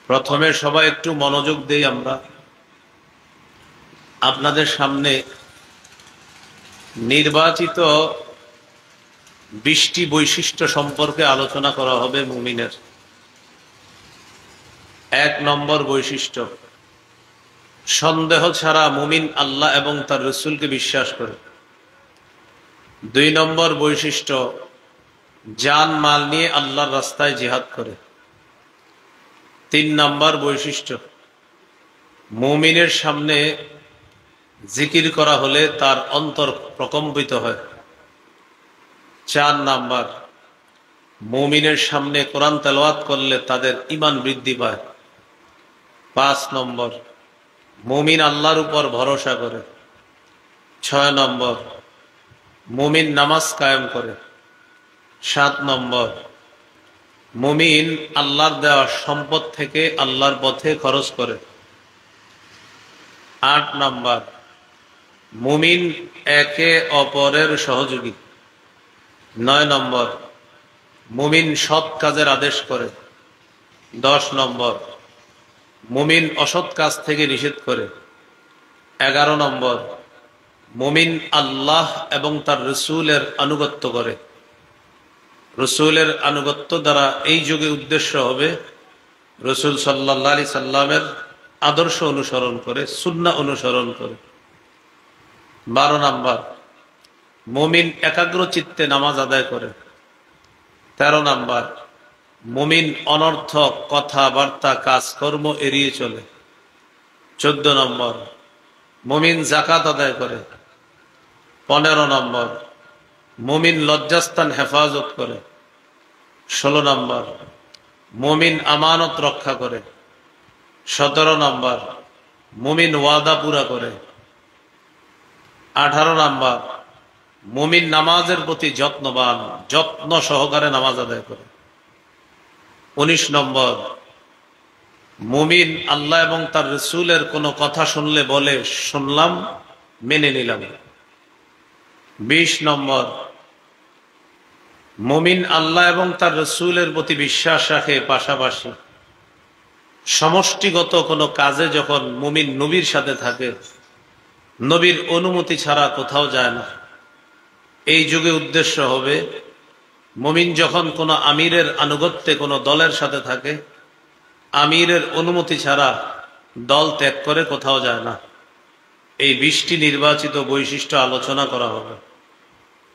প্রথমে সবাই একটু মনোযোগ দেই। আমরা আপনাদের সামনে নির্বাচিত 20টি বৈশিষ্ট্য সম্পর্কে আলোচনা করা হবে মুমিনের। 1 নম্বর বৈশিষ্ট্য, সন্দেহ ছাড়া মুমিন আল্লাহ এবং তার রসুলকে বিশ্বাস করে। 2 নম্বর বৈশিষ্ট্য, জান মাল নিয়ে আল্লাহর রাস্তায় জিহাদ করে। 3 নম্বর বৈশিষ্ট্য, মুমিনের সামনে জিকির করা হলে তার অন্তর প্রকম্পিত হয়। 4 নাম্বার, মুমিনের সামনে কোরআন তেলাওয়াত করলে তাদের ঈমান বৃদ্ধি পায়। 5 নম্বর, মুমিন আল্লাহর উপর ভরসা করে। 6 নম্বর, মুমিন নামাজ কায়েম করে। 7 নম্বর, মুমিন আল্লাহর দেওয়া সম্পদ থেকে আল্লাহর পথে খরচ করে। 8 নম্বর, মুমিন একে অপরের সহযোগী। 9 নম্বর, মুমিন সৎ কাজের আদেশ করে। 10 নম্বর, মুমিন অসৎ কাজ থেকে নিষেধ করে। 11 নম্বর, মুমিন আল্লাহ এবং তার রসুলের আনুগত্য করে। রসুলের আনুগত্য দ্বারা এই যুগে উদ্দেশ্য হবে রসুল সাল্লাল্লাহু আলাইহি সাল্লামের আদর্শ অনুসরণ করে, সুন্নাহ অনুসরণ করে। 12 নম্বর, মুমিন একাগ্র চিত্তে নামাজ আদায় করে। 13 নম্বর, মুমিন অনর্থক কথাবার্তা কাজকর্ম এড়িয়ে চলে। 14 নম্বর, মুমিন যাকাত আদায় করে। 15 নম্বর, মুমিন লজ্জাস্থান হেফাজত করে। 16 নম্বর, মুমিন আমানত রক্ষা করে। 17 নম্বর, মুমিন ওয়াদা পুরা করে। 18 নম্বর, মুমিন নামাজের প্রতি যত্নবান, যত্ন সহকারে নামাজ আদায় করে। 19 নম্বর, মুমিন আল্লাহ এবং তার রসুলের কোনো কথা শুনলে বলে শুনলাম, মেনে নিলাম। 20 নম্বর, মুমিন আল্লাহ এবং তার রসুলের প্রতি বিশ্বাস রাখে, পাশাপাশি সমষ্টিগত কোনো কাজে যখন মুমিন নবীর সাথে থাকে, নবীর অনুমতি ছাড়া কোথাও যায় না। এই যুগে উদ্দেশ্য হবে মুমিন যখন কোনো আমিরের আনুগত্যে কোনো দলের সাথে থাকে, আমিরের অনুমতি ছাড়া দল ত্যাগ করে কোথাও যায় না। এই 20টি নির্বাচিত বৈশিষ্ট্য আলোচনা করা হবে।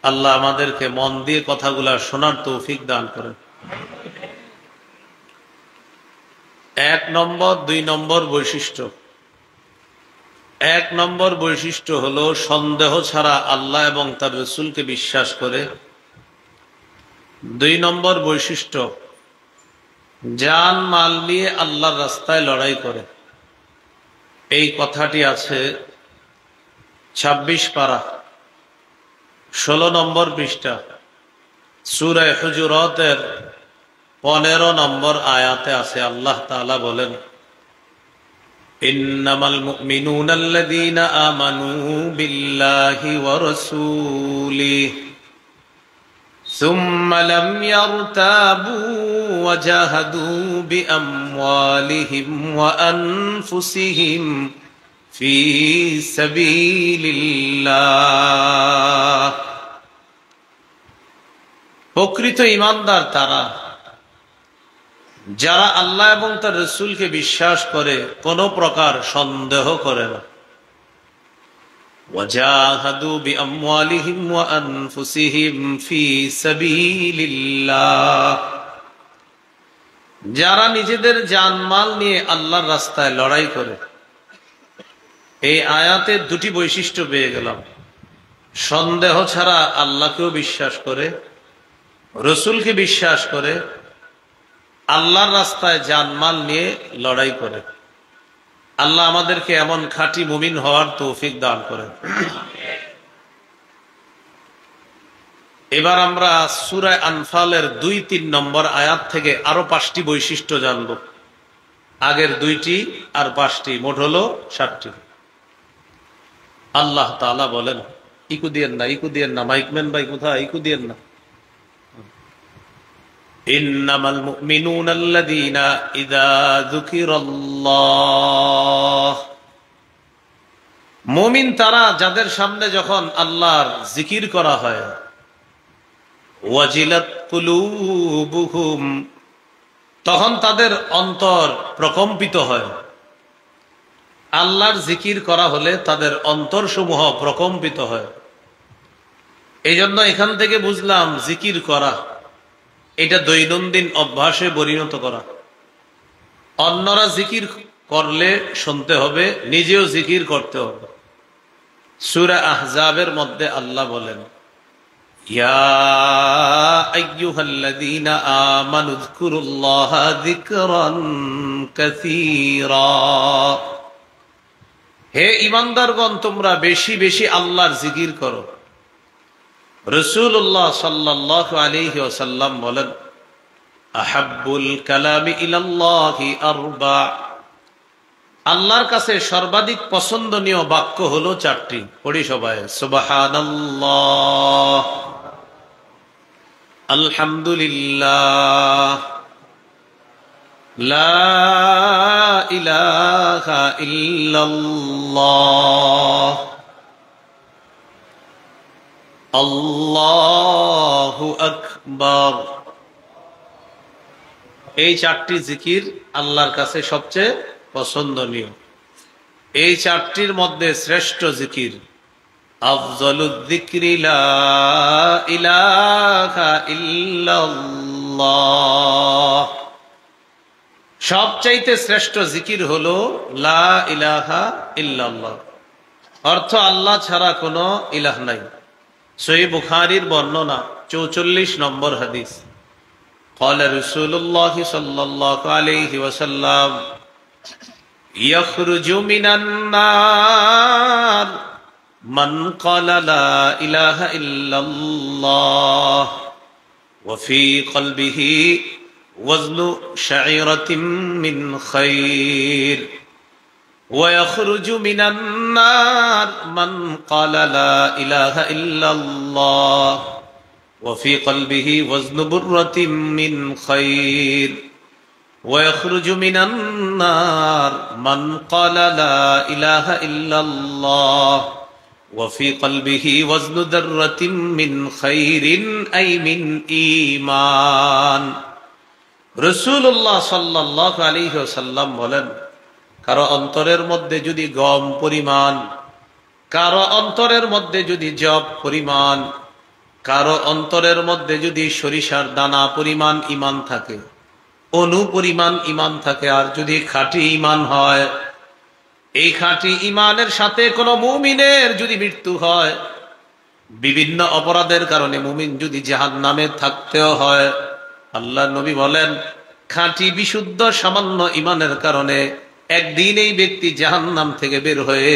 আল্লাহ আমাদেরকে মন দিয়ে কথাগুলা শোনার তৌফিক দান করেন। 1 নম্বর, 2 নম্বর বৈশিষ্ট্য। 1 নম্বর বৈশিষ্ট্য হলো সন্দেহ ছাড়া আল্লাহ এবং তার রসুলকে বিশ্বাস করে। 2 নম্বর বৈশিষ্ট্য, জান মাল নিয়ে আল্লাহর রাস্তায় লড়াই করে। এই কথাটি আছে 26 পারা 16 নম্বর পৃষ্ঠা সূরা হুজুরাতের 15 নম্বর আয়াতে আছে। আল্লাহ তাআলা বলেন, ইন্নামাল মুমিনুনা আল্লাযীনা আমানু বিল্লাহি ওয়া রাসূলিহি ثم لم يرتابوا وجاهدوا بأموالهم وأنفسهم في سبيل الله। প্রকৃত ঈমানদার তারা যারা আল্লাহ এবং তার রাসূলকে বিশ্বাস করে, কোনো প্রকার সন্দেহ করে না। وجاهدوا بأموالهم وأنفسهم في سبيل الله, যারা নিজেদের জানমাল নিয়ে আল্লাহর রাস্তায় লড়াই করে। এই আয়াতে 2টি বৈশিষ্ট্য পেয়ে গেলাম। সন্দেহ ছাড়া আল্লাহকেও বিশ্বাস করে, রসুলকে বিশ্বাস করে, আল্লাহর রাস্তায় জানমাল নিয়ে লড়াই করে। আল্লাহ আমাদেরকে এমন খাঁটি মুমিন হওয়ার তৌফিক দান করেন। এবার আমরা সূরা আনফালের 2-3 নম্বর আয়াত থেকে আরো 5টি বৈশিষ্ট্য জানব। আগের 2টি আর 5টি, মোট হলো 7টি। আল্লাহ তাআলা বলেন, ইকু দিয়েন না, মাইকম্যান ভাই কোথায়, ইকু দিয়েন না। ইন্নামাল মুমিনুনা আল্লাযীনা ইযা যুকিরাল্লাহ, মুমিন তারা যাদের সামনে যখন আল্লাহর জিকির করা হয়, ওয়াজিলাত কুলুবুহুম, তখন তাদের অন্তর প্রকম্পিত হয়। আল্লাহর জিকির করা হলে তাদের অন্তরসমূহ প্রকম্পিত হয়। এই জন্য এখান থেকে বুঝলাম জিকির করা এটা দৈনন্দিন অভ্যাসে পরিণত করা। অন্যরা জিকির করলে শুনতে হবে, নিজেও জিকির করতে হবে। সূরা আহজাবের মধ্যে আল্লাহ বলেন, ইয়া আইয়ুহাল্লাযীনা আমানু যকুরুল্লাহা যিকরান কাসীরা, হে ঈমানদারগণ তোমরা বেশি বেশি আল্লাহর জিকির করো। রাসূলুল্লাহ সাল্লাল্লাহু আলাইহি ওয়াসাল্লাম বলেন, আহাব্বুল কালামি ইলাল্লাহি আরবা, আল্লাহর কাছে সর্বাধিক পছন্দনীয় বাক্য হলো চারটি। পড়ি সবাই, সুবহানাল্লাহ, আলহামদুলিল্লাহ, লা ইলাহা ইল্লাল্লাহ, আল্লাহু আকবার। এই চারটি জিকির আল্লাহর কাছে সবচেয়ে পছন্দনীয়। এই চারটির মধ্যে শ্রেষ্ঠ জিকির আফযলুয যিকরি লা ইলাহা ইল্লাল্লাহ, সবচাইতে শ্রেষ্ঠ জিকির হলো লা ইলাহা ইল্লাল্লাহ, অর্থ আল্লাহ ছাড়া কোনো ইলাহ নাই। সহিহ বুখারীর বর্ণনা 44 নম্বর হাদিস, قال رسول الله صلى الله عليه وسلم يخرج من النار من قال لا إله إلا الله وفي قلبه وزن شعيرة من خير ويخرج من النار من قال لا إله إلا الله وفي قلبه وزن برة من خير ويخرج من النار من قال لا إله إلا الله وفي قلبه وزن ذرة من خير أي من إيمان। রাসূলুল্লাহ সাল্লাল্লাহু আলাইহি ওয়াসাল্লাম বলেন, কারো অন্তরের মধ্যে যদি গম পরিমাণ, কারো অন্তরের মধ্যে যদি জব পরিমাণ, কারো অন্তরের মধ্যে যদি সরিষার দানা পরিমাণ ঈমান থাকে, অনু পরিমাণ ঈমান থাকে, আর যদি খাঁটি ঈমান হয়, এই খাঁটি ঈমানের সাথে কোনো মুমিনের যদি মৃত্যু হয়, বিভিন্ন অপরাধের কারণে মুমিন যদি জাহান্নামে থাকতেও হয়, আল্লাহ নবী বলেন খাঁটি বিশুদ্ধ সামান্য ঈমানের কারণে একদিন এই ব্যক্তি জাহান্নাম থেকে বের হয়ে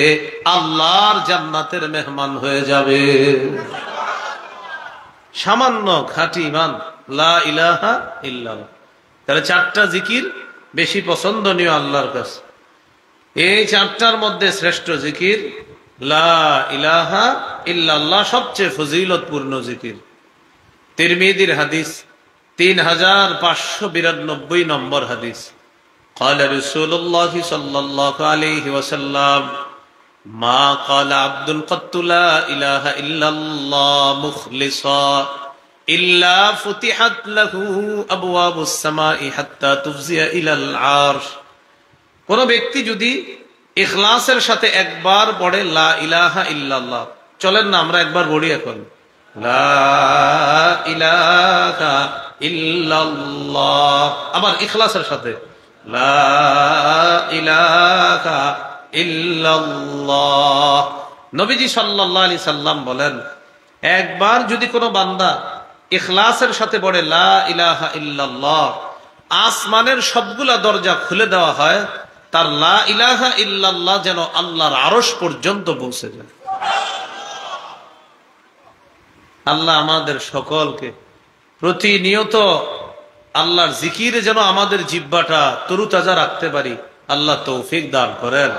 আল্লাহর জান্নাতের মেহমান হয়ে যাবে। সামান্য খাঁটি ঈমান, লা ইলাহা ইল্লাল্লাহ। তাহলে চারটা জিকির বেশি পছন্দনীয় আল্লাহর কাছে। এই চারটার মধ্যে শ্রেষ্ঠ জিকির লা ইলাহা ইল্লাল্লাহ, সবচেয়ে ফজিলতপূর্ণ জিকির। তিরমিজির হাদিস 3592 নম্বর হাদিস, قال رسول الله صلى الله عليه وسلم ما قال عبد قط لا إله إلا الله مخلصا إلا فتحت له أبواب السماء حتى تفزي إلى العرش। কোন ব্যক্তি যদি ইখলাসের সাথে একবার পড়ে লা ইলাহা ইল্লাল্লাহ, চলেন না আমরা একবার পড়ি এখন, লা ইলাহা ইল্লাল্লাহ, আবার ইখলাসের সাথে লা ইলাহা ইল্লাল্লাহ। নবীজি সাল্লাল্লাহু আলাইহি সাল্লাম বলেন, একবার যদি কোনো বান্দা ইখলাসের সাথে পড়ে লা ইলাহা ইল্লাল্লাহ, আসমানের সবগুলা দরজা খুলে দেওয়া হয়, তার লা ইলাহা ইল্লাল্লাহ যেন আল্লাহর আরশ পর্যন্ত পৌঁছে যায়। আল্লাহ আমাদের সকলকে প্রতিনিয়ত আল্লাহর জিকিরে যেন আমাদের জিহ্বাটা তরুতাজা রাখতে পারি, আল্লাহ তৌফিক দান করেন।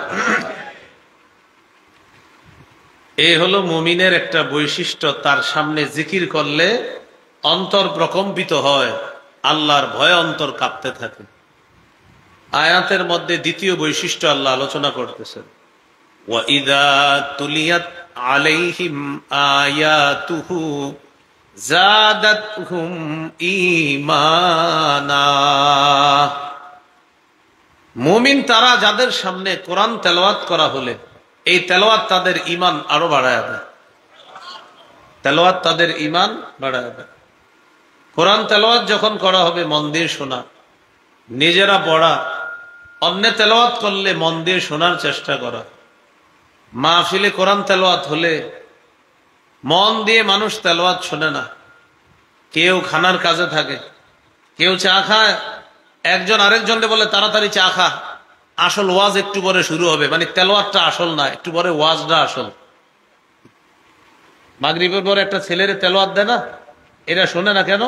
এই হলো মুমিনের একটা বৈশিষ্ট্য, তার সামনে জিকির করলে অন্তর প্রকম্পিত হয়, আল্লাহর ভয়ে অন্তর কাঁপতে থাকে। আয়াতের মধ্যে দ্বিতীয় বৈশিষ্ট্য আল্লাহ আলোচনা করতেছেন, ওয়াইদা তুলিয়াত আলাইহিম আয়াতুহু যাদাতহুম ঈমানা। মুমিন তারা যাদের সামনে কোরআন তেলাওয়াত করা হলে এই তেলাওয়াত তাদের ঈমান আরো বাড়ায় দেয়। তেলাওয়াত তাদের ঈমান বাড়ায় দেয়। কোরআন তেলাওয়াত যখন করা হবে মন দিয়ে শোনা, নিজেরা পড়া, অন্য তেলাওয়াত করলে মন দিয়ে শোনার চেষ্টা করা। মাহফিলে কোরআন তেলাওয়াত হলে মন দিয়ে মানুষ তেলাওয়াত শোনে না। কেউ খানার কাজে থাকে, কেউ চা খায়, একজন আরেকজনকে বলে তাড়াতাড়ি চা খা, আসল ওয়াজ একটু পরে শুরু হবে, মানে তেলাওয়াতটা আসল না, একটু পরে ওয়াজটা আসল। মাগরিবের পরে একটা ছেলের তেলাওয়াত দেয় না, এরা শোনে না কেন?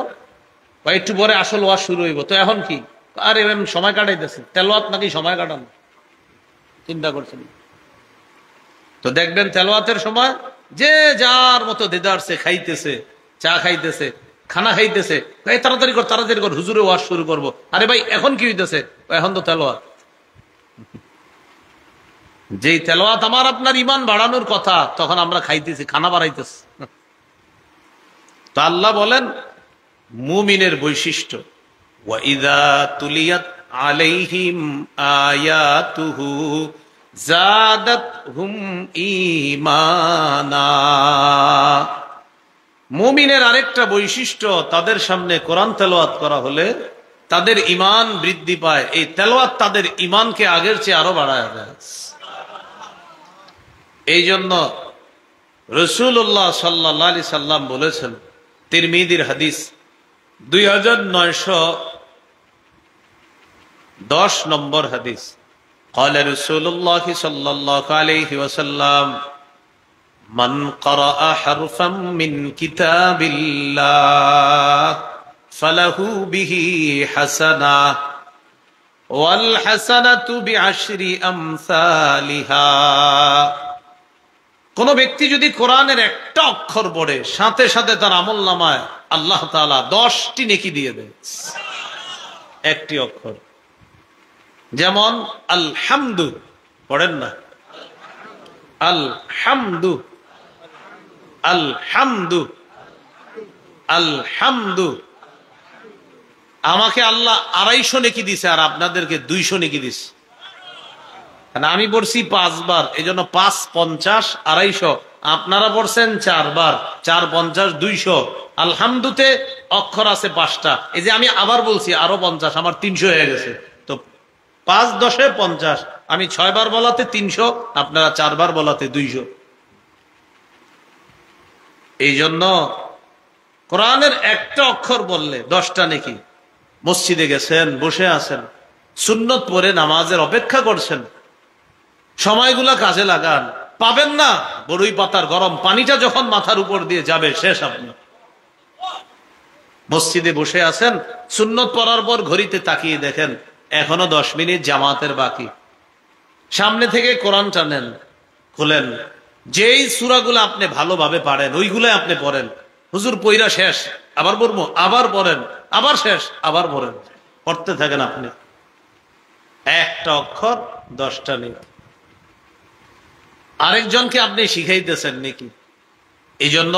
বা একটু পরে আসল ওয়াজ শুরু হইব, তো এখন কি? আরে সময় কাটাইতেছে। তেলাওয়াত নাকি সময় কাটানো? চিন্তা করছেন? তো দেখবেন তেলাওয়াতের সময় যে যার মতো দেদারছে, খাইতেছে, চা খাইতেছে, খানা খাইতেছে, এই তাড়াতাড়ি কর তাড়াতাড়ি কর, হুজুরে ওয়াজ শুরু করবো। আরে ভাই এখন কি হইতেছে? এখন তো তেলাওয়াত। যেই তেলাওয়াত আমার আপনার ঈমান বাড়ানোর কথা, তখন আমরা খাইতেছি, খানা বাড়াইতেছি। তো আল্লাহ বলেন মুমিনের বৈশিষ্ট্য, ওয়াইদা তুলিয়াত আলাইহিম আয়াতুহু যাদাতহুম ঈমানা। মুমিনের আরেকটা বৈশিষ্ট্য, তাদের সামনে কোরআন তেলাওয়াত করা হলে তাদের ঈমান বৃদ্ধি পায়। এই তেলাওয়াত তাদের ঈমানকে আগের চেয়ে আরো বাড়ায় দেয়। এই জন্য রাসূলুল্লাহ সাল্লাল্লাহু আলাইহি সাল্লাম বলেছেন, তিরমিজির হাদিস 2910 নম্বর হাদিস, قال رسول الله صلى الله عليه وسلم من قرأ حرفا من كتاب الله فله به حسنة والحسنة بعشر أمثالها। কোন ব্যক্তি যদি কোরআনের একটা অক্ষর পড়ে, সাথে সাথে তার আমলনামায় আল্লাহ তাআলা 10টি নেকি দিয়ে দেন। একটি অক্ষর। যেমন আলহামদু পড়েন না, আলহামদু আলহামদু আলহামদু। আমাকে আল্লাহ 250 নেকি দিছে, আর আপনাদেরকে 200 নেকি দিছে। আমি পড়ছি 5 বার, এই জন্য 5 50 250। আপনারা পড়ছেন 4 বার, 4 50 200। আলহামদুতে অক্ষর আছে 5টা, এই যে আমি আবার বলছি আরো 50, আমার 300 হয়ে গেছে। তো 5 10 50, আমি 6 বার বলাতে 300, আপনারা 4 বার বলাতে 200। এই জন্য কোরআনের একটা অক্ষর বললে 10টা নেকি। মসজিদে গেছেন, বসে আছেন, সুন্নত পড়ে নামাজের অপেক্ষা করছেন, সময়গুলা কাজে লাগান। পাবেন না, বড়ই পাতার গরম পানিটা যখন মাথার উপর দিয়ে যাবে শেষ। আপনি মসজিদে বসে আছেন, সুন্নত পড়ার পর ঘড়িতে তাকিয়ে দেখেন এখনো 10 মিনিট জামাতের বাকি। সামনে থেকে কোরআনটা নেন, খুলেন, যেই সূরাগুলো আপনি ভালোভাবে পারেন ওইগুলো আপনি পড়েন। হুজুর পইরা শেষ, আবার পড়বো, আবার পড়েন, আবার শেষ, আবার পড়েন, পড়তে থাকেন। আপনি একটা অক্ষর 10টা নেই। আরেকজনকে আপনি শিখাইতেছেন নাকি? এই জন্য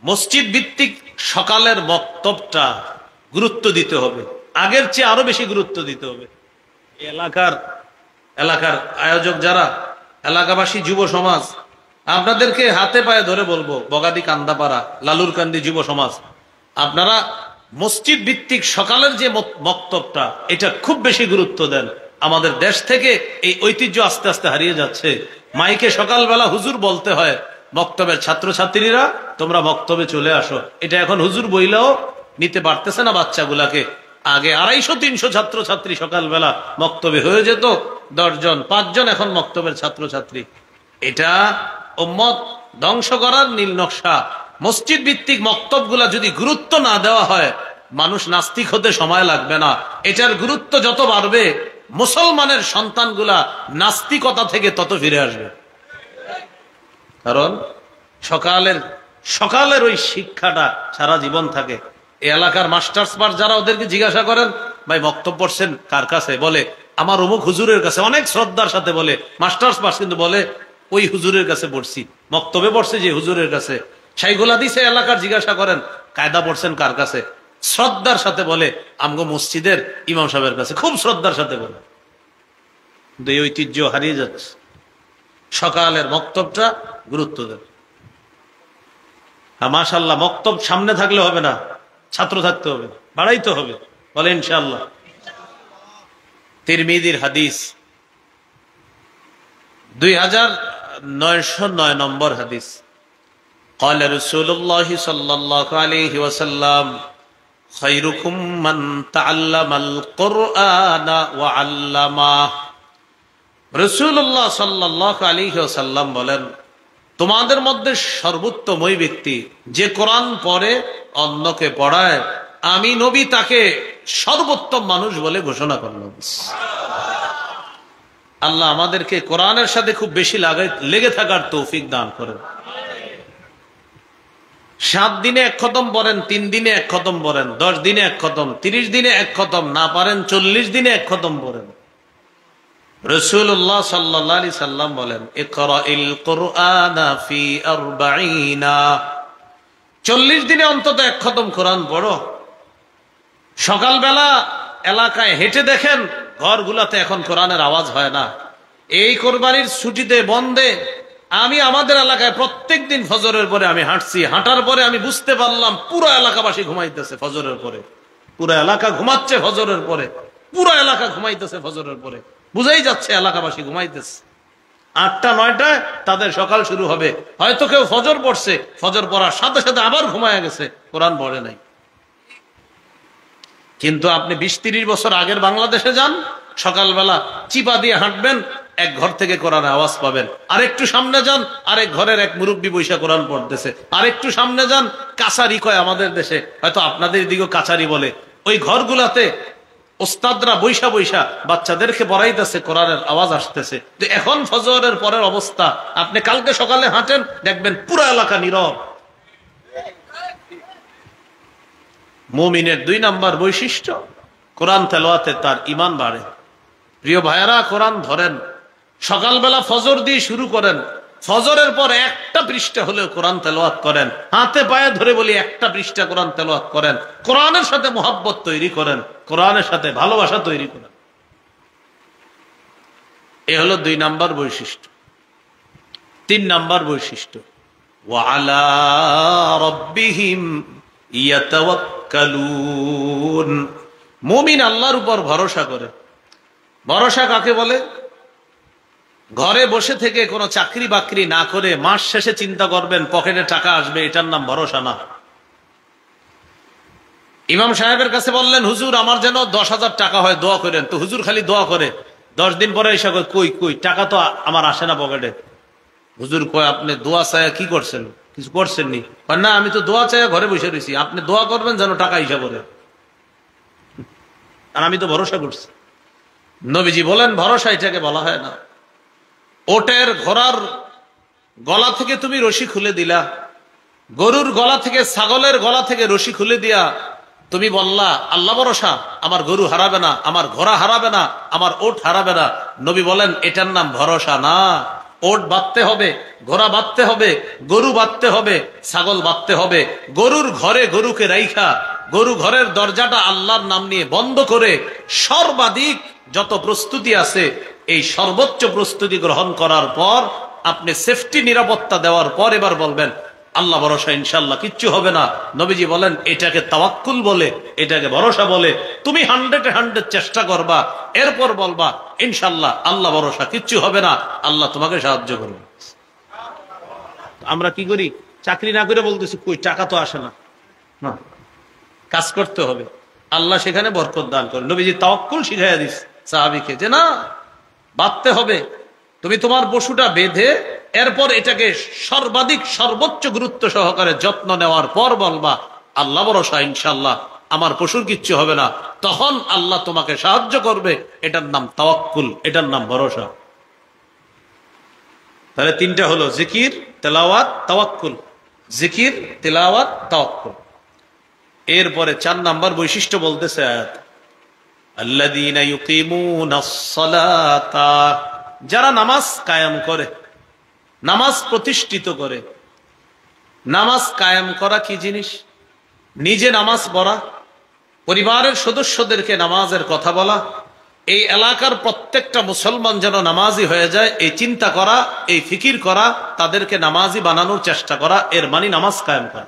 মসজিদ ভিত্তিক সকালের বক্তব্যটা গুরুত্ব দিতে হবে, আগের চেয়ে আরো বেশি গুরুত্ব দিতে হবে। এলাকার আয়োজক যারা, এলাকাবাসী, যুব সমাজ, আপনাদেরকে হাতে পায়ে ধরে বলবো, বগাদি কান্দাপাড়া, লালুরকান্দি যুব সমাজ, আপনারা মসজিদ ভিত্তিক সকালের যে বক্তব্যটা, এটা খুব বেশি গুরুত্ব দেন। আমাদের দেশ থেকে এই ঐতিহ্য আস্তে আস্তে হারিয়ে যাচ্ছে। মাইকে সকালবেলা হুজুর বলতে হয়, বক্তব্যের ছাত্রছাত্রীরা তোমরা বক্তব্যে চলে আসো। এটা এখন হুজুর বইলেও নিতে পারতেছে না বাচ্চাগুলাকে। আগে 250-300 ছাত্রছাত্রী সকালবেলা বক্তব্যে হয়ে যেত, 10 জন 5 জন এখন বক্তব্যের ছাত্রছাত্রী। এটা উম্মত ধ্বংস করার নীল নকশা। মসজিদ ভিত্তিক বক্তব্যগুলা যদি গুরুত্ব না দেওয়া হয়, মানুষ নাস্তিক হতে সময় লাগবে না। এটার গুরুত্ব যত বাড়বে, মুসলমানের সন্তানগুলা নাস্তিকতা থেকে তত ফিরে আসবে। কারণ সকালের ওই শিক্ষাটা সারা জীবন থাকে। এই এলাকার মাস্টার্স পাস যারা, ওদেরকে জিজ্ঞাসা করেন ভাই বক্তব্য পড়ছেন কার কাছে, বলে আমার অমুক হুজুরের কাছে, অনেক শ্রদ্ধার সাথে বলে মাস্টার্স পাস, কিন্তু বলে ওই হুজুরের কাছে পড়ছি, বক্তব্যে পড়ছে যে হুজুরের কাছে। শাইখুল হাদিসে এলাকার জিজ্ঞাসা করেন কায়দা পড়ছেন কার কাছে, শ্রদ্ধার সাথে বলে আমগো মসজিদের ইমাম সাহেবের কাছে, খুব শ্রদ্ধার সাথে বলে। কিন্তু এই ঐতিহ্য হারিয়ে যাচ্ছে। সকালের মক্তবটা গুরুত্ব দেন। মাশাআল্লাহ, মক্তব সামনে থাকলে হবে না, ছাত্র থাকতে হবে, বাড়াইতে হবে, বলে ইনশাআল্লাহ। তিরমিজির হাদিস 2909 নম্বর হাদিস। قال رسول الله صلى الله عليه وسلم خيركم من تعلم القرآن وعلمه। রাসূলুল্লাহ সাল্লাল্লাহু আলাইহি ওয়াসাল্লাম বলেন, তোমাদের মধ্যে সর্বোত্তম ওই ব্যক্তি যে কোরআন পড়ে অন্যকে পড়ায়, আমি নবী তাকে সর্বোত্তম মানুষ বলে ঘোষণা করলাম। আল্লাহ আমাদেরকে কোরআনের সাথে খুব বেশি লেগে থাকার তৌফিক দান করেন। 7 দিনে 1 খতম পড়েন, 3 দিনে 1 খতম পড়েন, 10 দিনে 1 খতম, 30 দিনে 1 খতম, না পারেন 40 দিনে 1 খতম পড়েন। রাসূলুল্লাহ সাল্লাল্লাহু আলাইহি সাল্লাম বলেন, ইকরাইল কুরআনা ফি 40, 40 দিনে অন্তত 1 খতম কোরআন পড়ো। সকালবেলা এলাকায় হেঁটে দেখেন ঘরগুলাতে এখন কোরআনের আওয়াজ হয় না। এই কোরবানির ছুটিতে বন্ধে আমি আমাদের এলাকায় প্রত্যেকদিন ফজরের পরে আমি হাঁটছি, হাঁটার পরে আমি বুঝতে পারলাম পুরো এলাকাবাসী ঘুমাইতেছে ফজরের পরে, পুরো এলাকা ঘুমাচ্ছে ফজরের পরে, পুরো এলাকা ঘুমাইতেছে ফজরের পরে, বুঝাই যাচ্ছে এলাকাবাসী ঘুমাইতেছে। 8টা 9টায় তাদের সকাল শুরু হবে, হয়তো কেউ ফজর পড়ছে, ফজর পড়ার সাথে সাথে আবার ঘুমায় গেছে, কোরআন পড়ে নাই। কিন্তু আপনি 20-30 বছর আগের বাংলাদেশে যান, সকালবেলা চিপা দিয়ে হাঁটবেন, এক ঘর থেকে কোরআনের আওয়াজ পাবেন। আর একটু সামনে যান, আরেক ঘরের এক মুরব্বী বৈশা কোরআন পড়তেছে। আর একটু সামনে যান, কাছারি কয় আমাদের দেশে, হয়তো আপনাদের দিকেও কাছারি বলে, ওই ঘরগুলাতে ওস্তাদরা বৈশা বৈশা বাচ্চাদেরকে পড়াইতেছে, কোরআনের আওয়াজ আসতেছে। তো এখন ফজরের পরের অবস্থা, আপনি কালকে সকালে হাঁটেন, দেখবেন পুরো এলাকা নীরব। মুমিনের 2 নাম্বার বৈশিষ্ট্য, কোরআন তেলাওয়াতে তার ঈমান বাড়ে। প্রিয় ভাইয়েরা, কোরআন ধরেন, সকালবেলা ফজর দিয়ে শুরু করেন, ফজরের পর 1টা পৃষ্ঠা হলেও কোরআন তেলাওয়াত করেন, হাতে পায়ে ধরে বলি 1টা পৃষ্ঠা কোরআন তেলাওয়াত করেন, কোরআনের সাথে মোহাব্বত তৈরি করেন, কোরআনের সাথে ভালোবাসা তৈরি করেন। এ হলো 2 নাম্বার বৈশিষ্ট্য। 3 নাম্বার বৈশিষ্ট্য, ওয়া আলা রাব্বিহিম ইয়াতাওয়াক্কালুন। মুমিন আল্লাহর উপর ভরসা করে। ভরসা কাকে বলে? ঘরে বসে থেকে কোনো চাকরি বাকরি না করে মাস শেষে চিন্তা করবেন পকেটে টাকা আসবে, এটার নাম ভরসা না। ইমাম সাহেবের কাছে বললেন, হুজুর আমার যেন 10,000 টাকা হয়, দোয়া করেন। তো হুজুর খালি দোয়া করে, 10 দিন পরে এসে কই কই টাকা তো আমার আসে না পকেটে। হুজুর কয়, আপনি দোয়া চায়া কি করছেন? কিছু করছেন নি? না, আমি তো দোয়া চায়া ঘরে বসে রয়েছি, আপনি দোয়া করবেন যেন টাকা হিসাব করে, আর আমি তো ভরসা করছি। নবীজি বলেন, ভরসা এটাকে বলা হয় না। ওটের ঘোড়ার গলা থেকে তুমি রশি খুলে দিলা, গরুর গলা থেকে, ছাগলের গলা থেকে রশি খুলে দিয়া তুমি বললা আল্লাহ ভরসা, আমার গরু হারাবে না, আমার ঘোড়া হারাবে না, আমার ওট হারাবে না। নবী বলেন, এটার নাম ভরসা না। ওট বাঁধতে হবে, ঘোড়া বাঁধতে হবে, গরু বাঁধতে হবে, ছাগল বাঁধতে হবে। গরুর ঘরে গরুকে রাইখা, গরু ঘরের দরজাটা আল্লাহর নাম নিয়ে বন্ধ করে সর্বাধিক যত প্রস্তুতি আছে, এই সর্বোচ্চ প্রস্তুতি গ্রহণ করার পর আপনি সেফটি নিরাপত্তা দেওয়ার পর এবার বলবেন আল্লাহ ভরসা, ইনশাল্লাহ কিচ্ছু হবে না। নবীজি বলেন, এটাকে তাওয়াক্কুল বলে, এটাকে ভরসা বলে। তুমি 100-100 চেষ্টা করবা, এরপর বলবা ইনশাল্লাহ আল্লাহ ভরসা, কিচ্ছু হবে না, আল্লাহ তোমাকে সাহায্য করবে। আমরা কি করি? চাকরি না করে বলতেছি কই টাকা তো আসে না। কাজ করতে হবে, আল্লাহ সেখানে বরকত দান করে। নবীজি তাওয়াক্কুল শিখাইয়া দিস সাহাবীকে, যে না, বাঁধতে হবে। তুমি তোমার পশুটা বেঁধে এরপর এটাকে সর্বাধিক সর্বোচ্চ গুরুত্ব সহকারে যত্ন নেওয়ার পর বলবা আল্লাহ ভরসা, ইনশাল্লাহ আমার পশুর কিচ্ছু হবে না, তখন আল্লাহ তোমাকে সাহায্য করবে। এটার নাম তাওয়াক্কুল, এটার নাম ভরসা। তাহলে 3টা হলো, জিকির, তেলাওয়াত, তাওয়াক্কুল। জিকির, তেলাওয়াত, তাওয়াক্কুল। এরপরে 4 নাম্বার বৈশিষ্ট্য বলতেছে আয়াত, আল্লাযীনা ইউকিমুনাস সালাতা, যারা নামাজ কায়েম করে, নামাজ প্রতিষ্ঠিত করে। নামাজ কায়েম করা কি জিনিস? নিজে নামাজ পড়া, পরিবারের সদস্যদেরকে নামাজের কথা বলা, এই এলাকার প্রত্যেকটা মুসলমান যেন নামাজি হয়ে যায়, এই চিন্তা করা, এই ফিকির করা, তাদেরকে নামাজি বানানোর চেষ্টা করা, এর মানে নামাজ কায়েম করা।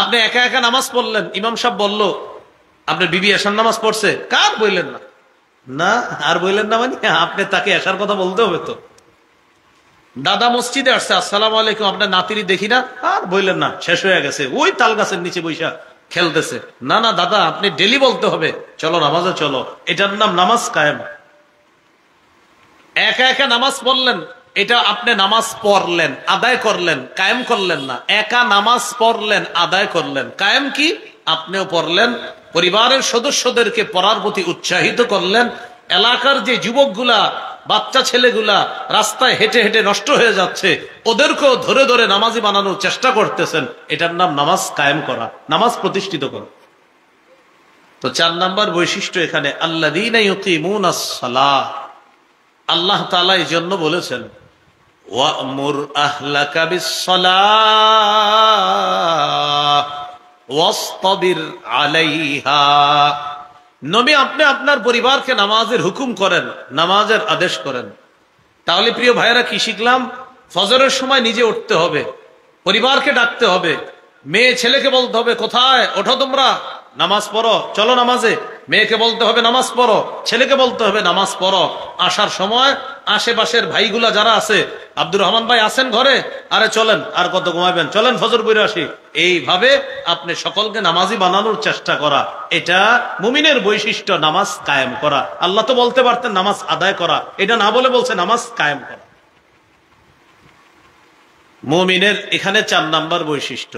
আপনি একা একা নামাজ পড়লেন, ইমাম সাহেব বলল আপনার বিবি এশার নামাজ পড়ছে, কার বললেন না? না আর বললেন না মানে আপনি তাকে এশার কথা বলতে হবে তো। দাদা মসজিদে আসছে, আসসালামু আলাইকুম, আপনার নাতিরি দেখি না, আর বললেন না, শেষ হয়ে গেছে, ওই তাল গাছের নিচে বৈশা খেলতেছে। না না দাদা, আপনি ডেলি বলতে হবে, চলো নামাজে চলো, এটার নাম নামাজ কায়েম। একা একা নামাজ পড়লেন, এটা আপনি নামাজ পড়লেন, আদায় করলেন, কায়েম করলেন না। একা নামাজ পড়লেন, আদায় করলেন, কায়েম কি? আপনিও পড়লেন, পরিবারের সদস্যদেরকে পড়ার প্রতি উৎসাহিত করলেন। এলাকার যে যুবকগুলা, বাচ্চা ছেলেগুলা রাস্তায় হেঁটে হেঁটে নষ্ট হয়ে যাচ্ছে, ওদেরকেও ধরে ধরে নামাজি বানানোর চেষ্টা করতেছেন, এটার নাম নামাজ কায়েম করা, নামাজ প্রতিষ্ঠিত করা। তো 4 নাম্বার বৈশিষ্ট্য এখানে, আল্লাযীনা ইউকিমুনাস সালাহ। আল্লাহ তাআলা এই জন্য বলেছেন, ওয়া'মুর আহলাকা বিস-সালাহ ওয়াসতাবির আলাইহা। নবী, আপনি আপনার পরিবারকে নামাজের হুকুম করেন, নামাজের আদেশ করেন। তাহলে প্রিয় ভাইয়েরা কি শিখলাম? ফজরের সময় নিজে উঠতে হবে, পরিবারকে ডাকতে হবে, মেয়ে ছেলেকে বলতে হবে, কোথায় ওঠো তোমরা, নামাজ পড়ো, চলো নামাজে। মেয়েকে বলতে হবে নামাজ পড়ো, ছেলেকে বলতে হবে নামাজ পড়ো। আসার সময় আশেপাশের ভাইগুলা যারা আছে, আব্দুর রহমান ভাই আছেন ঘরে, আরে চলেন, আর কত ঘুমাবেন, চলেন ফজর পড়ে আসি। এইভাবে আপনি সকলকে নামাজি বানানোর চেষ্টা করা, এটা মুমিনের বৈশিষ্ট্য, নামাজ কায়েম করা। আল্লাহ তো বলতে পারতেন নামাজ আদায় করা, এটা না বলে বলছে নামাজ কায়েম করা। মুমিনের এখানে 4 নাম্বার বৈশিষ্ট্য,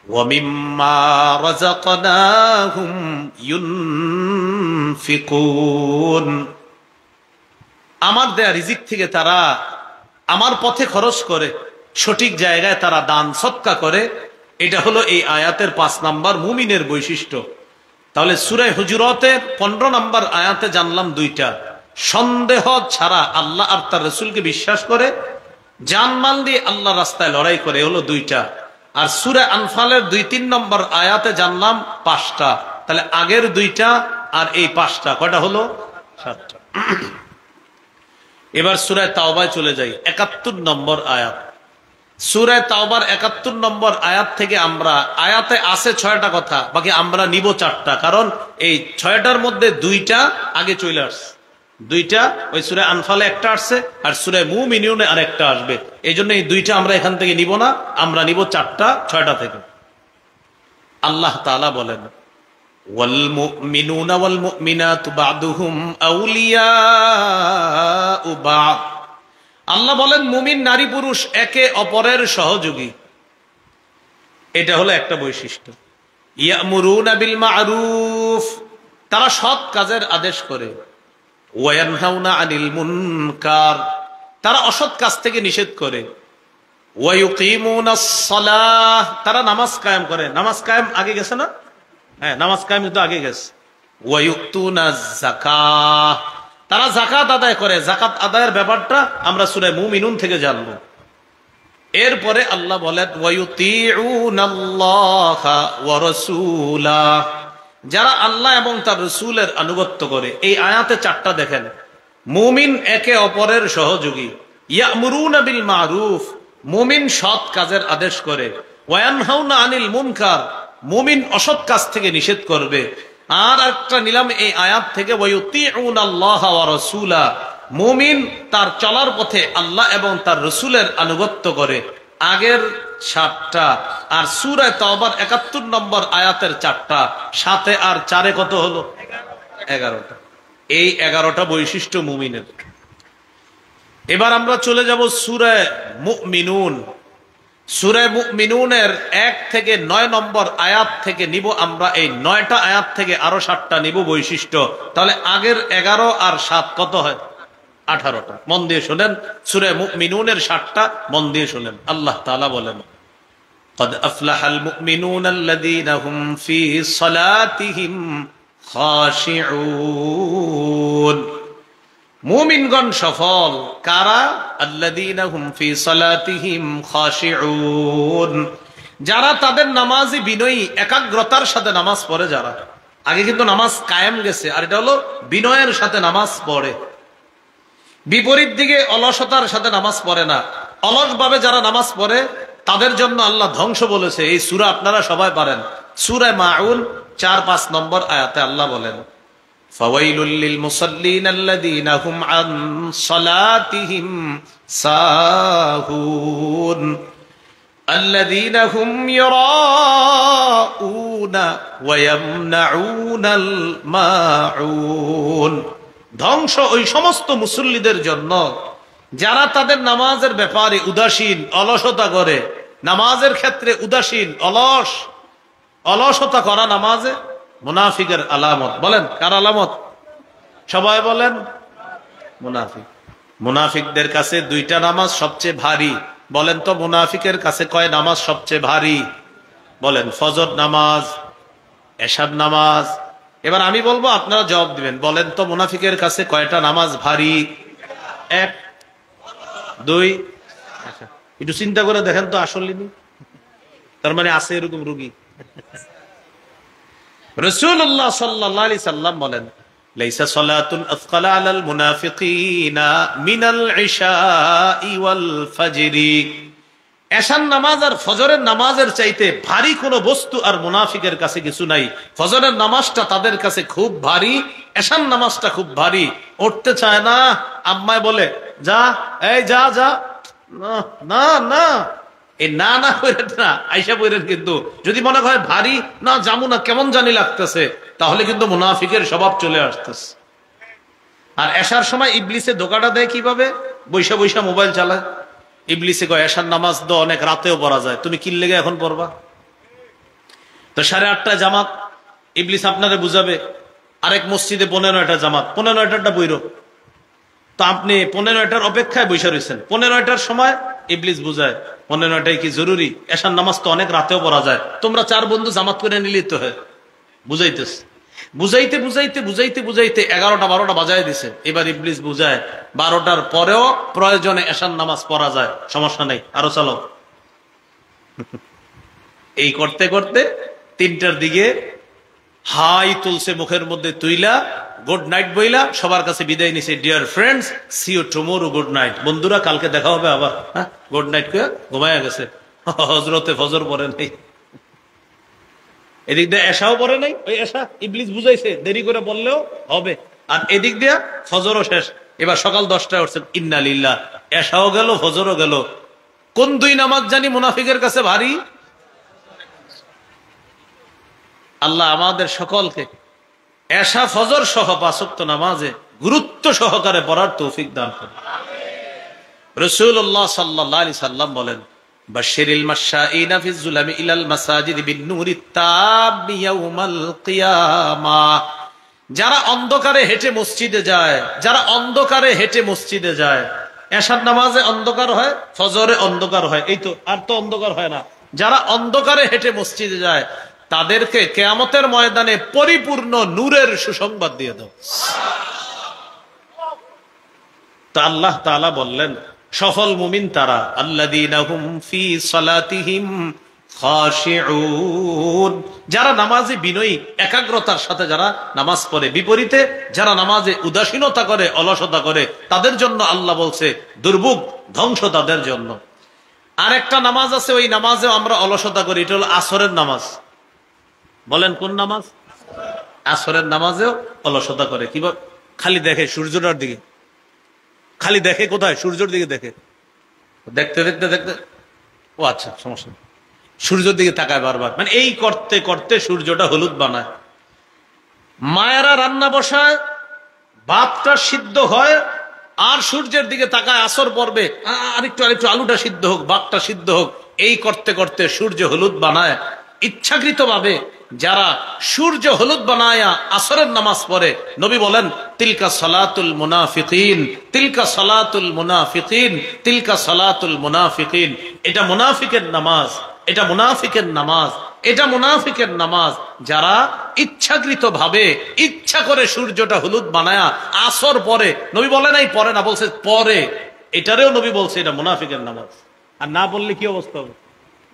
ওয়ামিম্মা রাযাকনাহুম ইউনফিকুন। আমার দেয়া রিজিক থেকে তারা আমার পথে খরচ করে, সঠিক জায়গায় তারা দান সদকা করে। এটা হলো এই আয়াতের 5 নাম্বার মুমিনের বৈশিষ্ট্য। তাহলে সূরা হুজুরাতের 15 নাম্বার আয়াতে জানলাম 2টা, সন্দেহ ছাড়া আল্লাহ আর তার রাসূলকে বিশ্বাস করে, জানমাল দিয়ে আল্লাহ রাস্তায় লড়াই করে, হলো 2টা। আর সূরা আনফালের 2-3 নম্বর আয়াতে জানলাম 5টা। তাহলে আগের 2টা আর এই 5টা, কয়টা হলো? 7টা। এবার সূরা তাওবায় চলে যাই, 71 নম্বর আয়াত। সূরা তাওবার 71 নম্বর আয়াত থেকে আমরা, আয়াতে আছে 6টা কথা, বাকি আমরা নিব 4টা, কারণ এই 6টার মধ্যে 2টা আগে চলে আসছে। 2টা ওই সূরা আনফালে একটা আসছে, আর সূরা মুমিনুনে আরেকটা আসবে। এই জন্য এই 2টা আমরা এখান থেকে নিব না, আমরা নিব 4টা 6টা থেকে। আল্লাহ তাআলা বলেন, ওয়াল মুমিনুনা ওয়াল মুমিনাতু বা'দুহুম আউলিয়াউ বা'দ। আল্লাহ বলেন মুমিন নারী পুরুষ একে অপরের সহযোগী। এটা হলো একটা বৈশিষ্ট্য। ইয়ামুরুনা বিল মা'রুফ, তারা সৎ কাজের আদেশ করে। ওয়ায়ানহাউনা আনিল মুনকার, তারা অসৎ কাজ থেকে নিষেধ করে। ওয়ায়ুকিমুনাস সালাহ, তারা নামাজ কায়েম করে। নামাজ কায়েম আগে গেছে না? হ্যাঁ, নামাজ কায়েম তো আগে গেছে। ওয়ায়ুতুনাজ যাকাত, তারা যাকাত আদায় করে। যাকাত আদায়ের ব্যাপারটা আমরা সূরা মুমিনুন থেকে জানবো। এরপরে আল্লাহ বলেন, ওয়ায়ুতিউনাল্লাহা ওয়া রাসূলাহ, যারা আল্লাহ এবং তার রাসূলের আনুগত্য করে। এই আয়াতে 4টা দেখেন, মুমিন একে অপরের সহযোগী। ইয়ামুরুনা বিল মা'রুফ, মুমিন সৎ কাজের আদেশ করে। ওয়ায়ানহাউনা আনিল মুনকার, মুমিন অসৎ কাজ থেকে নিষেধ করবে। আর একটা নিলাম এই আয়াত থেকে, ওয়ায়ুতিউনাল্লাহা ওয়া রাসূলা, মুমিন তার চলার পথে আল্লাহ এবং তার রাসূলের আনুগত্য করে। আগের 7টা, আর সূরা তাওবার 71 নম্বর আয়াতের 4টা, 7 আর 4 কত হলো? 11টা। এই 11টা বৈশিষ্ট্য মুমিনের। এবার আমরা চলে যাব সূরা মুমিনুন। সূরা মুমিনুনের 1 থেকে 9 নম্বর আয়াত থেকে নিব আমরা এই 9টা আয়াত থেকে আরো 7টা নিব বৈশিষ্ট্য। তাহলে আগের 11 আর 7 কত হয়? 18টা। মন দিয়ে শুনেন, সূরা মুমিনুনের 7টা মন দিয়ে শুনেন। আল্লাহ তাআলা বলেন, قد أفلح المؤمنون الذين هم في صلاتهم خاشعون মুমিনগণ সফল কারা আল্লাযীনা হুম ফি সালাতিহিম খাশিউন যারা তাদের নামাজে বিনয়ী একাগ্রতার সাথে নামাজ পড়ে যারা আগে কিন্তু নামাজ কায়েম গেছে আর এটা হলো বিনয়ের সাথে নামাজ পড়ে বিপরীত দিকে অলসতার সাথে নামাজ পড়ে না অলসভাবে যারা নামাজ পড়ে তাদের জন্য আল্লাহ ধ্বংস বলেছে এই সূরা আপনারা সবাই পারেন সূরা মাউন 4-5 নম্বর আয়াতে আল্লাহ বলেন ফাওয়াইলুল লিল মুসাল্লিন আল্লাযীনা হুম আন সালাতিহিম সাহুন আল্লাযীনা হুম ইরাউনা ওয়া ইয়ামনাউনাল মাউন ধ্বংস ওই সমস্ত মুসল্লিদের জন্য যারা তাদের নামাজের ব্যাপারে উদাসীন অলসতা করে নামাজের ক্ষেত্রে উদাসীন অলসতা করা নামাজে মুনাফিকের আলামত বলেন কার আলামত সবাই বলেন মুনাফিক মুনাফিকদের কাছে দুইটা নামাজ সবচেয়ে ভারী বলেন তো মুনাফিকের কাছে কয় নামাজ সবচেয়ে ভারী বলেন ফজর নামাজ এশার নামাজ এবার আমি বলবো আপনারা জবাব দিবেন বলেন তো মুনাফিকের কাছে কয়টা নামাজ ভারী 1 2 আচ্ছা একটু চিন্তা করে দেখেন তো আসলে তার মানে আছে এরকম রোগী রাসূলুল্লাহ সাল্লাল্লাহু আলাইহি সাল্লাম বলেন লাইসা সালাতুন আথকালা আলাল মুনাফিকিনা মিনাল ইশাই ওয়াল ফাজরি এশার নামাজ আর ফজরের নামাজের চাইতে ভারী কোনো বস্তু আর মুনাফিকের কাছে কিছু নাই ফজরের নামাজটা তাদের কাছে খুব ভারী এশার নামাজটা খুব ভারী উঠতে চায় না আম্মায় বলে যা এই যা যা না না এই না না কইরেন না আয়েশা কইরেন কিন্তু যদি মনে হয় ভারী না জামু না কেমন জানি লাগতেছে তাহলে কিন্তু মুনাফিকের স্বভাব চলে আসতেছে আর এশার সময় ইবলিসে ধোঁকাটা দেয় কিভাবে বৈশা বৈশা মোবাইল চালায় ইবলিসে কয় এশার নামাজ তো অনেক রাতেও পড়া যায় তুমি কি লেগে এখন পড়বা তো 8:30 জামাত ইবলিস আপনারে বুঝাবে আরেক মসজিদে 15টা জামাত 15টারটা বইরো তো আপনি 15টার অপেক্ষায় বসে রয়েছেন 15টার সময় ইবলিস বুঝায় 15টাই কি জরুরি এশার নামাজ তো অনেক রাতেও পড়া যায় তোমরা 4 বন্ধু জামাত করে নিলেই তো হয় বুঝাইতেছে বুঝাইতে বুঝাইতে বুঝাইতে বুঝাইতে 11টা 12টা বাজায় দিছে এবার ইবলিস বুঝায় 12টার পরেও প্রয়োজনে এশার নামাজ পড়া যায় সমস্যা নেই আরো চালো এই করতে করতে 3টার দিকে হাই তুলছে মুখের মধ্যে তুইলা গুড নাইট বইলা সবার কাছে বিদায় নিছে dear friends see you tomorrow good night বন্ধুরা কালকে দেখা হবে আবার হ্যাঁ গুড নাইট কয়ে ঘুমায়া গেছে হযরতে ফজর পড়ে নাই এদিক দিয়ে এশাও পড়ে নাই ওই এশা ইবলিস বুঝাইছে দেরি করে বললেও হবে আর এদিক দিয়ে ফজরও শেষ এবার সকাল 10টায় উঠছেন ইন্না লিল্লাহ এশাও গেল ফজরও গেল কোন দুই নামাজ জানি মুনাফিকের কাছে ভারী আল্লাহ আমাদের সকলকে এশা ফজর সহ 5 ওয়াক্ত নামাজে গুরুত্ব সহকারে পড়ার তৌফিক দান করুন রাসূলুল্লাহ সাল্লাল্লাহু আলাইহি সাল্লাম বলেন বাশশিরিল মাশাঈনা ফিজ যুলামি ইলাল মাসাজিদ বিন-নূরিত তাব ইয়াউমাল কিয়ামাহ যারা অন্ধকারে হেঁটে মসজিদে যায় যারা অন্ধকারে হেঁটে মসজিদে যায় এশার নামাজে অন্ধকার হয় ফজরে অন্ধকার হয় এই তো আর তো অন্ধকার হয় না যারা অন্ধকারে হেঁটে মসজিদে যায় তাদেরকে কিয়ামতের ময়দানে পরিপূর্ণ নূরের সুসংবাদ দিয়ে দাও তা আল্লাহ তাআলা বললেন সফল মুমিন তারা আল্লাযীনা হুম ফি সালাতিহিম খাশিউন যারা নামাজে বিনয়ী একাগ্রতার সাথে যারা নামাজ পড়ে বিপরীতে যারা নামাজে উদাসীনতা করে অলসতা করে তাদের জন্য আল্লাহ বলছে দুর্ভোগ ধ্বংস তাদের জন্য আরেকটা নামাজ আছে ওই নামাজে আমরা অলসতা করি এটা হলো আসরের নামাজ বলেন কোন নামাজ আসরের নামাজেও অলসতা করে কিভাবে খালি দেখে সূর্যটার দিকে খালি দেখে কোথায় সূর্যের দিকে দেখে দেখতে দেখতে দেখতে ও আচ্ছা সমস্যা সূর্যের দিকে তাকায় বারবার মানে এই করতে করতে সূর্যটা হলুদ বানায় মায়েরা রান্না বসায় ভাতটা সিদ্ধ হয় আর সূর্যের দিকে তাকায় আসর পড়বে আরেকটু আলুটা সিদ্ধ হোক ভাতটা সিদ্ধ হোক এই করতে করতে সূর্য হলুদ বানায় ইচ্ছাকৃতভাবে যারা সূর্য হলুদ বানায়া আসরের নামাজ পড়ে নবী বলেন তিলকা সালাতুল মুনাফিকিন তিলকা সালাতুল মুনাফিকিন তিলকা সালাতুল মুনাফিকিন এটা মুনাফিকের নামাজ এটা মুনাফিকের নামাজ, এটা মুনাফিকের নামাজ। যারা ইচ্ছাকৃত ভাবে ইচ্ছা করে সূর্যটা হলুদ বানায়া আসর পরে, নবী বলে নাই পরে না, বলছে পরে, এটারেও নবী বলছে এটা মুনাফিকের নামাজ। আর না বললে কি অবস্থা হবে?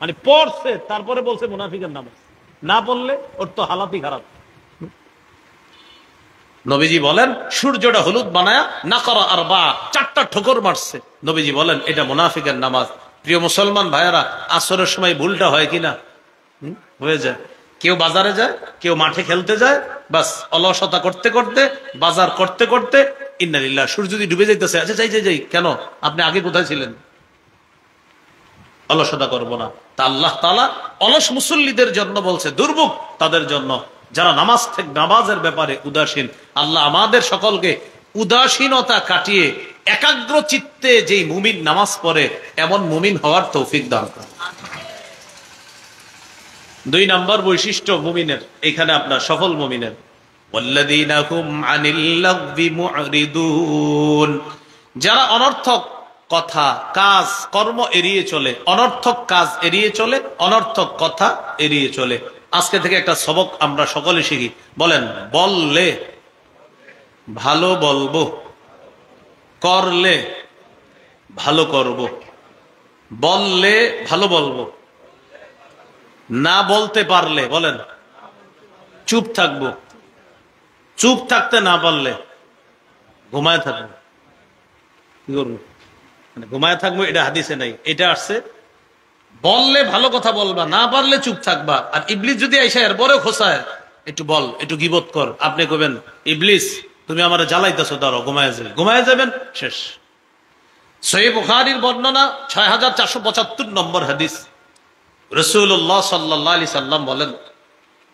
মানে পড়ছে তারপরে বলছে মুনাফিকের নামাজ, না বললে ওর তো হালাতই খারাপ। নবীজি বলেন সূর্যটা হলুদ বানায়া না করা আর বা 4টা ঠোকর মারছে, নবীজি বলেন এটা মুনাফিকের নামাজ। প্রিয় মুসলমান ভাইয়েরা, আসরের সময় ভুলটা হয় কিনা? হয়ে যায়। কেউ বাজারে যায়, কেউ মাঠে খেলতে যায়, বাস অলসতা করতে করতে, বাজার করতে করতে, ইন্নালিল্লাহ, সূর্য যদি ডুবে যাইতেছে, আচ্ছা যাই যাই যাই, কেন আপনি আগে কোথায় ছিলেন? অলসতা করবো না। তা আল্লাহ তাআলা অলস মুসল্লিদের জন্য বলছে দুর্ভোগ তাদের জন্য যারা নামাজ থেকে নামাজের ব্যাপারে উদাসীন। আল্লাহ আমাদের সকলকে উদাসীনতা কাটিয়ে একাগ্র চিত্তে যেই মুমিন নামাজ পড়ে এমন মুমিন হওয়ার তৌফিক দান করেন। 2 নম্বর বৈশিষ্ট্য মুমিনের, এখানে আপনার সফল মুমিনের, ওয়াল্লাযীনা হুম আনিল লাগবি মুরিদুন, যারা অনর্থক কথা, কাজ, কর্ম এড়িয়ে চলে, অনর্থক কাজ এড়িয়ে চলে, অনর্থক কথা এড়িয়ে চলে। আজকে থেকে একটা সবক আমরা সকলে শিখি। বলেন, বললে ভালো বলবো, করলে ভালো করব। বললে ভালো বলবো, না বলতে পারলে বলেন চুপ থাকবো। চুপ থাকতে না পারলে ঘুমায় থাকবো। কি করবো? ঘুমায় থাকবো, এটা হাদিসে নাই, এটা আসছে বললে ভালো কথা বলবা, না পারলে চুপ থাকবা। আর ইবলিস যদি আইসা এরপরে খোসায় একটু বল, একটু গীবত কর, আপনি কবেন ইবলিস তুমি আমার জ্বালাইতেছো, দাঁড়ো ঘুমায় যাবে, ঘুমায় যাবেন, শেষ। সহিহ বুখারীর বর্ণনা 6475 নম্বর হাদিস, রাসূলুল্লাহ সাল্লাল্লাহু আলাইহি সাল্লাম বলেন,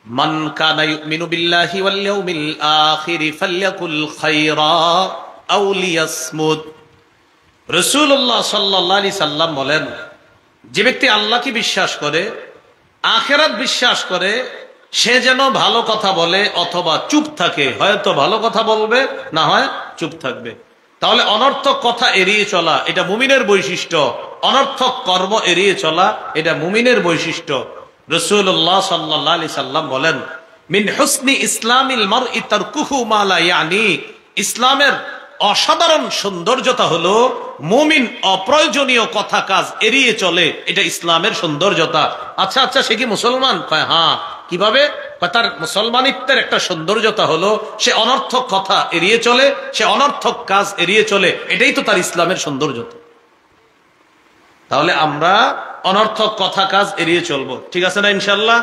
মান কানা ইউমিনু বিল্লাহি ওয়াল ইয়াউমিল আখির ফালইয়াকুল খায়রা আও লিয়াসমুত। রাসূলুল্লাহ সাল্লাল্লাহু আলাইহি সাল্লাম বলেন, যে ব্যক্তি আল্লাহকে বিশ্বাস করে, আখিরাত বিশ্বাস করে, সে যেন ভালো কথা বলে অথবা চুপ থাকে। হয়তো ভালো কথা বলবে, না হয় চুপ থাকবে। তাহলে অনর্থক কথা এড়িয়ে চলা এটা মুমিনের বৈশিষ্ট্য, অনর্থক কর্ম এড়িয়ে চলা এটা মুমিনের বৈশিষ্ট্য। রাসূলুল্লাহ সাল্লাল্লাহু আলাইহি সাল্লাম বলেন, মিন হুসনি ইসলামিল মারই তারকুহু মা লা ইয়ানি, ইসলামের অসাধারণ সৌন্দর্যতা হলো মুমিন অপ্রয়োজনীয় কথা কাজ এড়িয়ে চলে, এটা ইসলামের সৌন্দর্যতা। আচ্ছা আচ্ছা, সে কি মুসলমান? কয় হ্যাঁ। কিভাবে? তার মুসলমানিত্বের একটা সৌন্দর্যতা হলো সে অনর্থক কথা এড়িয়ে চলে, সে অনর্থক কাজ এড়িয়ে চলে, এটাই তো তার ইসলামের সৌন্দর্যতা। তাহলে আমরা অনর্থক কথা কাজ এড়িয়ে চলবো, ঠিক আছে না ইনশাল্লাহ?